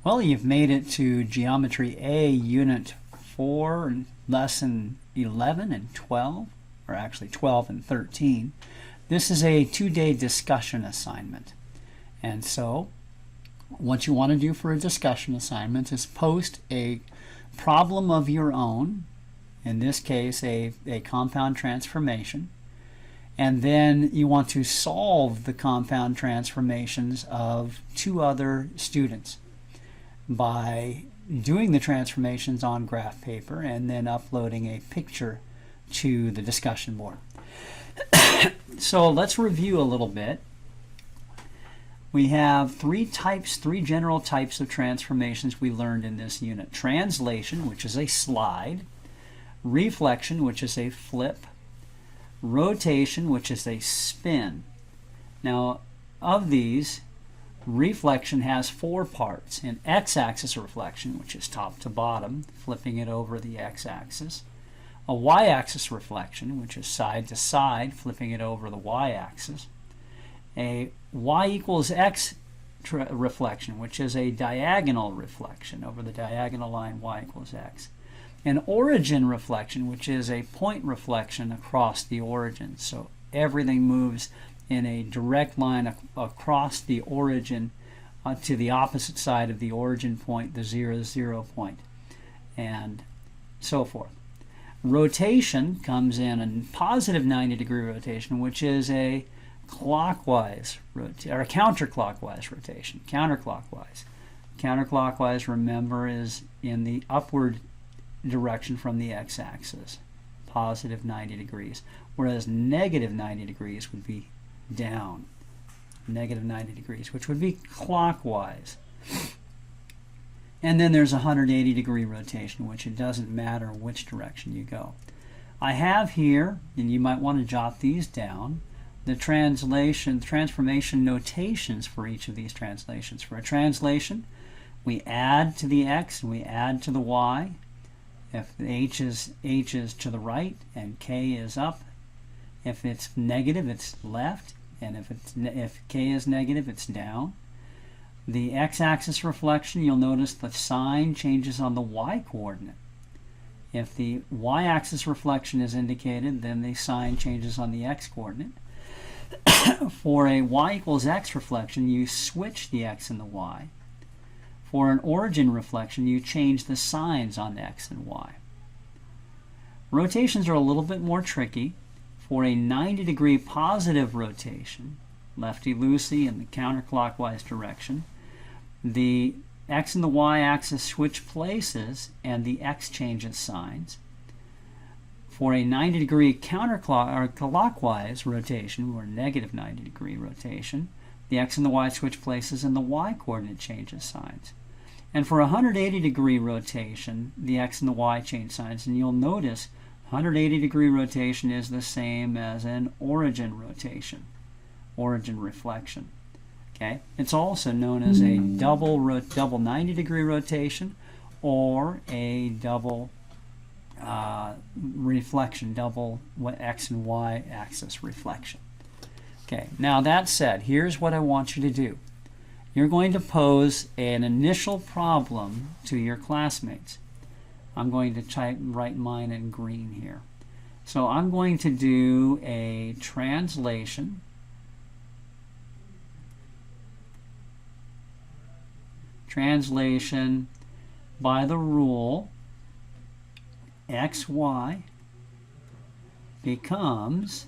Well, you've made it to Geometry A, Unit 4, Lesson 11 and 12, or actually 12 and 13. This is a two-day discussion assignment. And so, what you want to do for a discussion assignment is post a problem of your own, in this case a compound transformation, and then you want to solve the compound transformations of two other students by doing the transformations on graph paper and then uploading a picture to the discussion board. So let's review a little bit. We have three general types of transformations we learned in this unit. Translation, which is a slide. Reflection, which is a flip. Rotation, which is a spin. Now, of these, reflection has four parts: an x-axis reflection, which is top to bottom, flipping it over the x-axis; a y-axis reflection, which is side to side, flipping it over the y-axis; a y equals x reflection, which is a diagonal reflection over the diagonal line y equals x; an origin reflection, which is a point reflection across the origin. So everything moves in a direct line across the origin to the opposite side of the origin point, the 0, 0 point, and so forth. Rotation comes in a positive 90-degree rotation, which is a clockwise rotation, or a counterclockwise rotation. Counterclockwise, remember, is in the upward direction from the x-axis, positive 90 degrees, whereas negative 90 degrees would be down, negative 90 degrees, which would be clockwise. And then there's a 180-degree rotation, which it doesn't matter which direction you go. I have here, and you might want to jot these down, the transformation notations for each of these translations. For a translation, we add to the x and we add to the y. If h is to the right and k is up, if it's negative, it's left, and if k is negative, it's down. The x-axis reflection, you'll notice the sign changes on the y-coordinate. If the y-axis reflection is indicated, then the sign changes on the x-coordinate. For a y equals x reflection, you switch the x and the y. For an origin reflection, you change the signs on the x and y. Rotations are a little bit more tricky. For a 90-degree positive rotation, lefty-loosey in the counterclockwise direction, the x and the y-axis switch places and the x changes signs. For a 90-degree clockwise rotation, or negative 90-degree rotation, the x and the y switch places and the y-coordinate changes signs. And for a 180-degree rotation, the x and the y change signs, and you'll notice 180-degree rotation is the same as an origin rotation, origin reflection. Okay, it's also known as a double 90-degree rotation, or a double reflection, double x and y axis reflection. Okay, now that said, here's what I want you to do. You're going to pose an initial problem to your classmates. I'm going to write mine in green here. So I'm going to do a translation. Translation by the rule xy becomes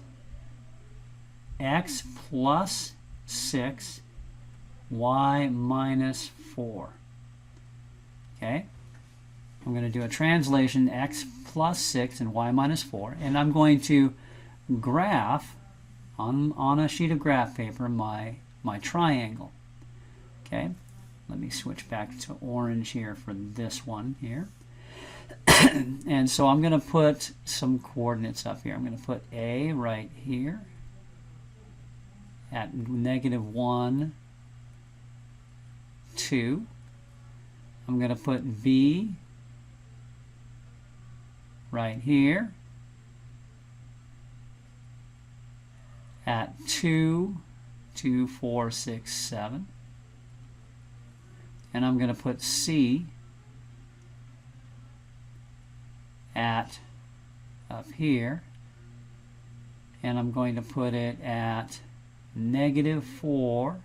x plus 6 y minus 4. Okay? I'm going to do a translation x plus 6 and y minus 4, and I'm going to graph on a sheet of graph paper my triangle. Okay? Let me switch back to orange here for this one here. And so I'm going to put some coordinates up here. I'm going to put A right here at -1, 2. I'm going to put B right here at 2, 2, 4, 6, 7. and I'm going to put C at up here, and I'm going to put it at -4,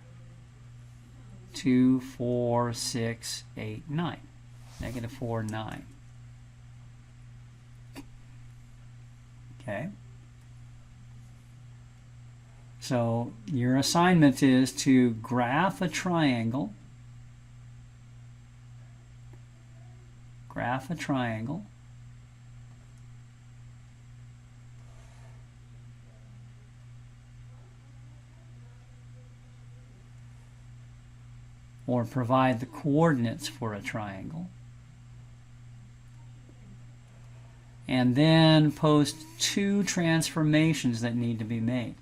2, 4, 6, 8, 9. -4, 9. Okay. So your assignment is to graph a triangle. Graph a triangle. Or provide the coordinates for a triangle. And then post 2 transformations that need to be made.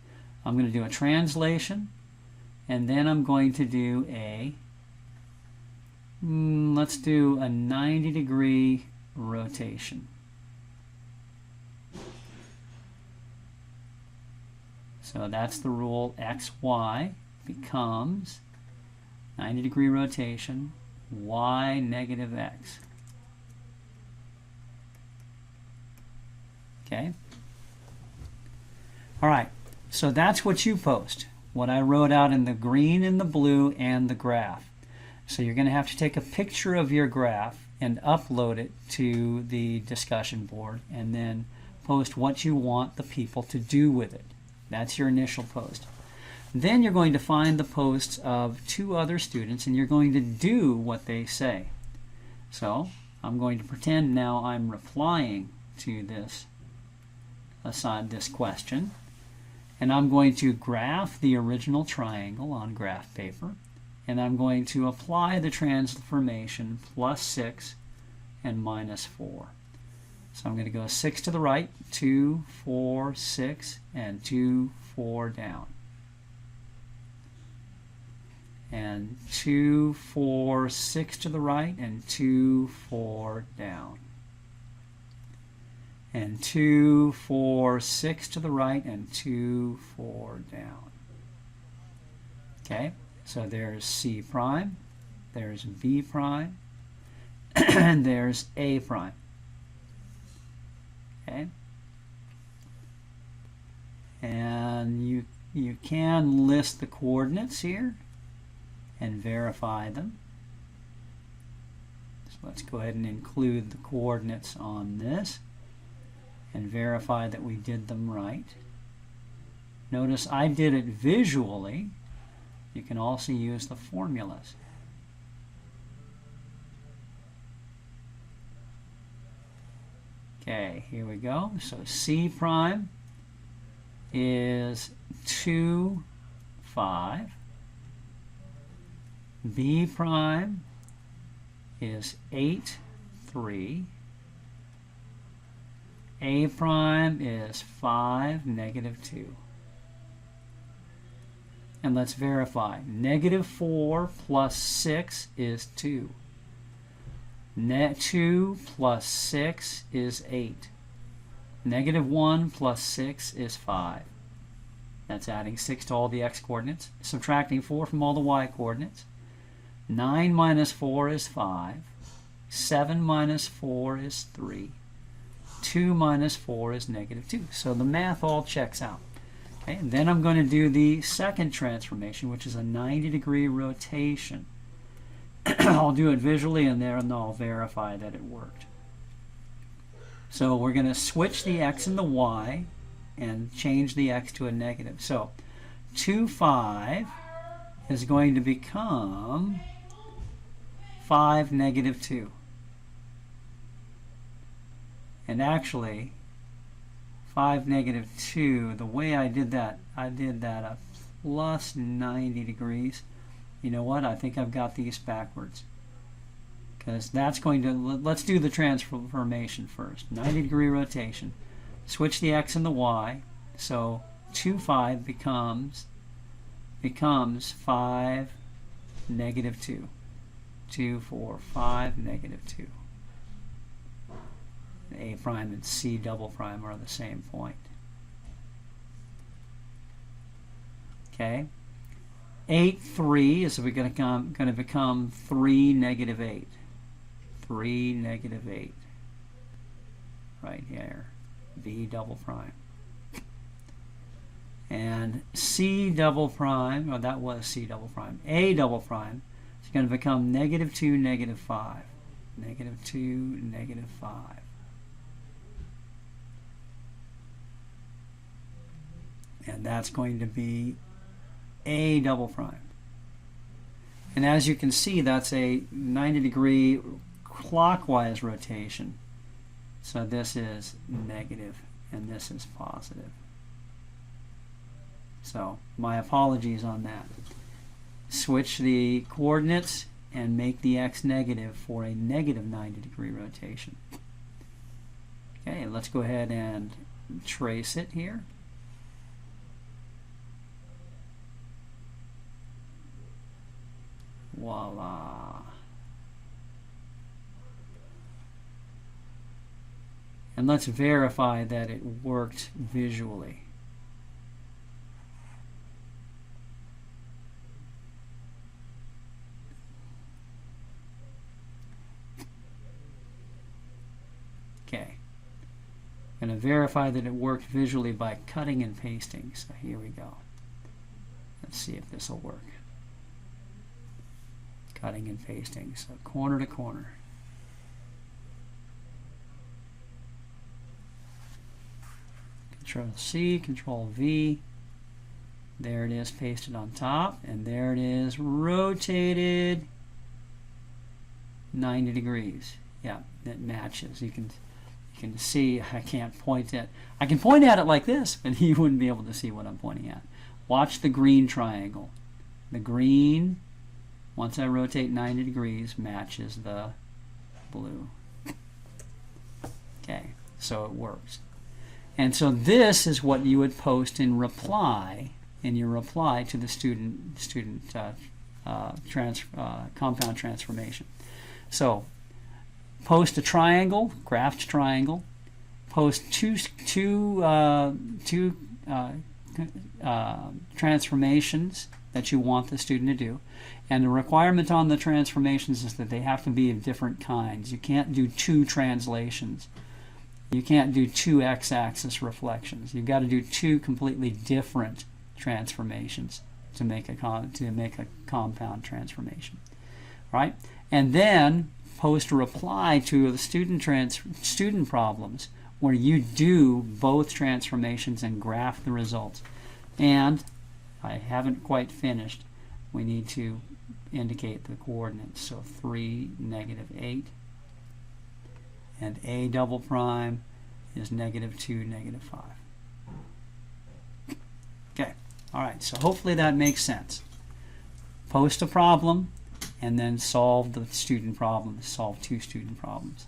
I'm going to do a translation, and then I'm going to do let's do a 90-degree rotation. So that's the rule. XY becomes 90-degree rotation, y -x. Okay? All right, so that's what you post, what I wrote out in the green and the blue and the graph. So you're going to have to take a picture of your graph and upload it to the discussion board, and then post what you want the people to do with it. That's your initial post. Then you're going to find the posts of 2 other students, and you're going to do what they say. So I'm going to pretend now I'm replying to this question, and I'm going to graph the original triangle on graph paper, and I'm going to apply the transformation +6 and -4. So I'm going to go 6 to the right, 2, 4, 6, and 2, 4 down. And 2, 4, 6 to the right, and 2, 4 down. And 2, 4, 6 to the right, and 2, 4 down. Okay, so there's C prime, there's B prime, and there's A prime. Okay, and you can list the coordinates here and verify them. So let's go ahead and include the coordinates on this and verify that we did them right. Notice I did it visually. You can also use the formulas. Okay, here we go. So C prime is 2, 5. B prime is 8, 3. A prime is 5, -2. And let's verify. -4 plus 6 is 2. 2 plus 6 is 8. -1 plus 6 is 5. That's adding 6 to all the x coordinates, subtracting 4 from all the y coordinates. 9 minus 4 is 5. 7 minus 4 is 3. 2 minus 4 is -2. So the math all checks out. Okay, and then I'm going to do the second transformation, which is a 90-degree rotation. I'll do it visually, and then I'll verify that it worked. So we're going to switch the x and the y and change the x to a negative. So 2, 5 is going to become 5, -2. And actually, 5, -2, the way I did that a plus 90 degrees. You know what? I think I've got these backwards. Because that's going to, let's do the transformation first. 90-degree rotation. Switch the x and the y. So 2, 5 becomes 5, -2. 2, 4, 5, -2. A prime and C double prime are the same point. Okay? 8, 3 is going to become 3, negative 8. 3, negative 8. Right here. B double prime. And C double prime, oh, that was C double prime. A double prime is going to become negative 2, negative 5. Negative 2, negative 5. And that's going to be A double prime. And as you can see, that's a 90-degree clockwise rotation. So this is negative and this is positive. So my apologies on that. Switch the coordinates and make the x negative for a negative 90-degree rotation. Okay, let's go ahead and trace it here. Voila. And let's verify that it worked visually. Okay. I'm going to verify that it worked visually by cutting and pasting. So here we go. Let's see if this will work. Cutting and pasting. So corner to corner. Control C, Control V. There it is, pasted on top, and there it is, rotated 90 degrees. Yeah, it matches. You can see. I can't point at. I can point at it like this, but you wouldn't be able to see what I'm pointing at. Watch the green triangle. The green, once I rotate 90 degrees, matches the blue. Okay, so it works. And so this is what you would post in reply, to the compound transformation. So post a triangle, graphed triangle. Post two transformations that you want the student to do. And the requirement on the transformations is that they have to be of different kinds. You can't do two translations. You can't do two x-axis reflections. You've got to do two completely different transformations to make a compound transformation, right? And then post a reply to the student problems where you do both transformations and graph the results. And I haven't quite finished. We need to indicate the coordinates. So 3, negative 8. And A double prime is negative 2, negative 5. Okay, all right, so hopefully that makes sense. Post a problem and then solve the student problem, solve two student problems.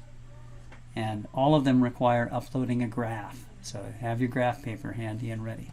And all of them require uploading a graph. So have your graph paper handy and ready.